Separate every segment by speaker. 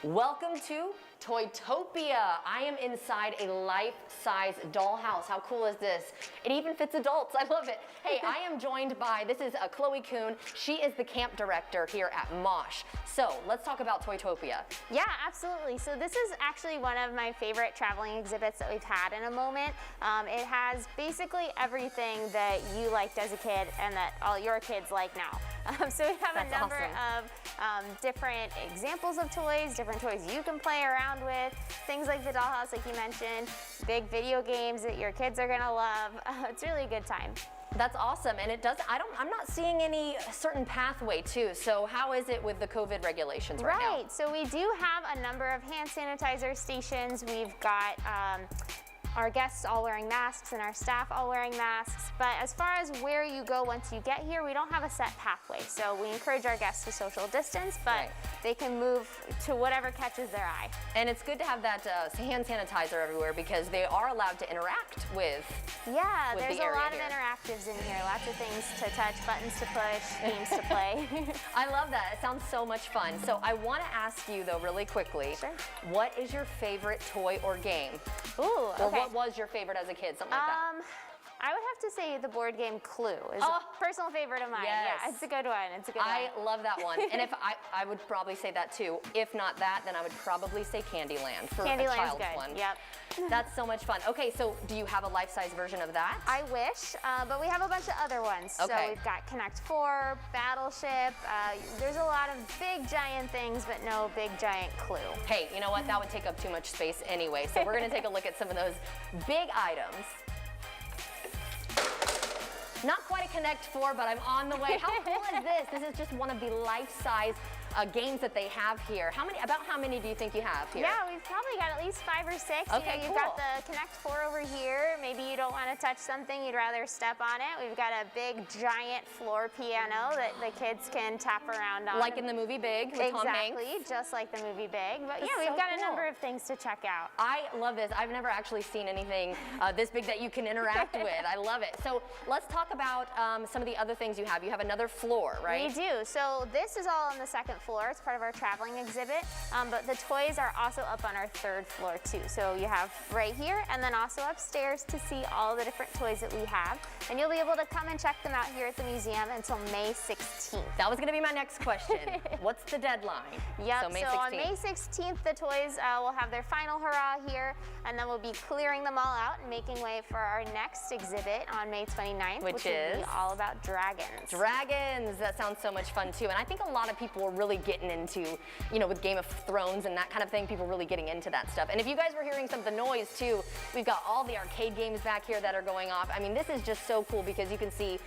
Speaker 1: Welcome to Toytopia. I am inside a life-size dollhouse. How cool is this? It even fits adults. I love it. Hey, I am joined by, this is Chloe Kuhn. She is the camp director here at MOSH. So let's talk about Toytopia.
Speaker 2: Yeah, absolutely. So this is actually one of my favorite traveling exhibits that we've had in a moment. It has basically everything that you liked as a kid and that all your kids like now. So we have a number of different examples of toys, different toys you can play around with, things like the dollhouse like you mentioned, big video games that your kids are gonna love. It's really a good time.
Speaker 1: That's awesome, and it does. I'm not seeing any certain pathway too. So how is it with the COVID regulations right now?
Speaker 2: Right. So we do have a number of hand sanitizer stations. We've got our guests all wearing masks and our staff all wearing masks. But as far as where you go once you get here, we don't have a set pathway. So we encourage our guests to social distance, but they can move to whatever catches their eye.
Speaker 1: And it's good to have that hand sanitizer everywhere because they are allowed to interact with
Speaker 2: there's a lot of interactives in here. Lots of things to touch, buttons to push, games to play.
Speaker 1: I love that. It sounds so much fun. So I want to ask you though really quickly, what is your favorite toy or game?
Speaker 2: Ooh, okay.
Speaker 1: Or what was your favorite as a kid? Something like that.
Speaker 2: I would have to say the board game Clue is a personal favorite of mine.
Speaker 1: Yes.
Speaker 2: Yeah, it's a good one. It's a good one.
Speaker 1: I love that one. And if I would probably say that too. If not that, then I would probably say Candyland for a child's one.
Speaker 2: Yep.
Speaker 1: That's so much fun. Okay, so do you have a life-size version of that?
Speaker 2: I wish, but we have a bunch of other ones.
Speaker 1: Okay.
Speaker 2: So we've got Connect 4, Battleship. There's a lot of big giant things, but no big giant Clue.
Speaker 1: Hey, you know what? That would take up too much space anyway. So we're going to take a look at some of those big items. Not quite a Connect 4, but I'm on the way. How cool is this? This is just one of the life-size games that they have here. About how many do you think you have here?
Speaker 2: Yeah, we've probably got at least 5 or 6.
Speaker 1: Okay,
Speaker 2: you've got the Connect 4 over here. Maybe you don't want to touch something, you'd rather step on it. We've got a big giant floor piano that the kids can tap around on.
Speaker 1: Like in the movie Big with Tom Hanks.
Speaker 2: Exactly, just like the movie Big. But yeah, we've got a number of things to check out.
Speaker 1: I love this. I've never actually seen anything this big that you can interact with. I love it. So let's talk about some of the other things you have. You have another floor, right?
Speaker 2: We do. So this is all on the second floor. It's part of our traveling exhibit. But the toys are also up on our 3rd floor too. So you have right here and then also upstairs to see all the different toys that we have. And you'll be able to come and check them out here at the museum until May 16th.
Speaker 1: That was going to be my next question. What's the deadline?
Speaker 2: Yep,
Speaker 1: so May 16th.
Speaker 2: On May 16th, the toys will have their final hurrah here, and then we'll be clearing them all out and making way for our next exhibit on May 29th, which is all about dragons.
Speaker 1: Dragons, that sounds so much fun too. And I think a lot of people are really getting into, you know, with Game of Thrones and that kind of thing, people are really getting into that stuff. And if you guys were hearing some of the noise too, we've got all the arcade games back here that are going off. I mean, this is just so cool because you can see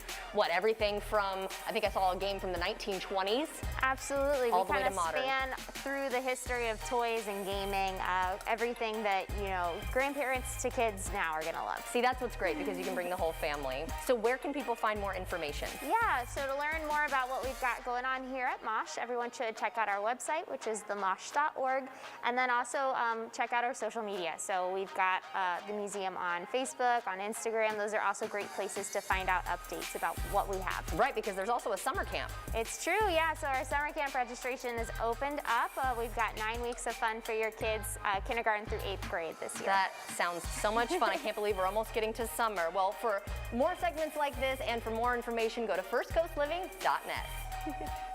Speaker 1: everything from, I think I saw a game from the 1920s.
Speaker 2: Absolutely.
Speaker 1: All
Speaker 2: we
Speaker 1: the way to
Speaker 2: kind of
Speaker 1: modern.
Speaker 2: span through the history of toys and gaming, everything that, grandparents to kids now are gonna love.
Speaker 1: See, that's what's great because you can bring the whole family. So where can people find more information?
Speaker 2: Yeah, so to learn more about what we've got going on here at MOSH, everyone should check out our website, which is themosh.org, and then also check out our social media. So we've got the museum on Facebook, on Instagram. Those are also great places to find out updates about what we have.
Speaker 1: Right, because there's also a summer camp.
Speaker 2: It's true, yeah. So our summer camp registration is opened up. We've got 9 weeks of fun for your kids, kindergarten through 8th grade this year.
Speaker 1: That sounds so much fun. I can't believe we're almost getting to summer. Well, for more segments like this and for more information, go to firstcoastliving.net.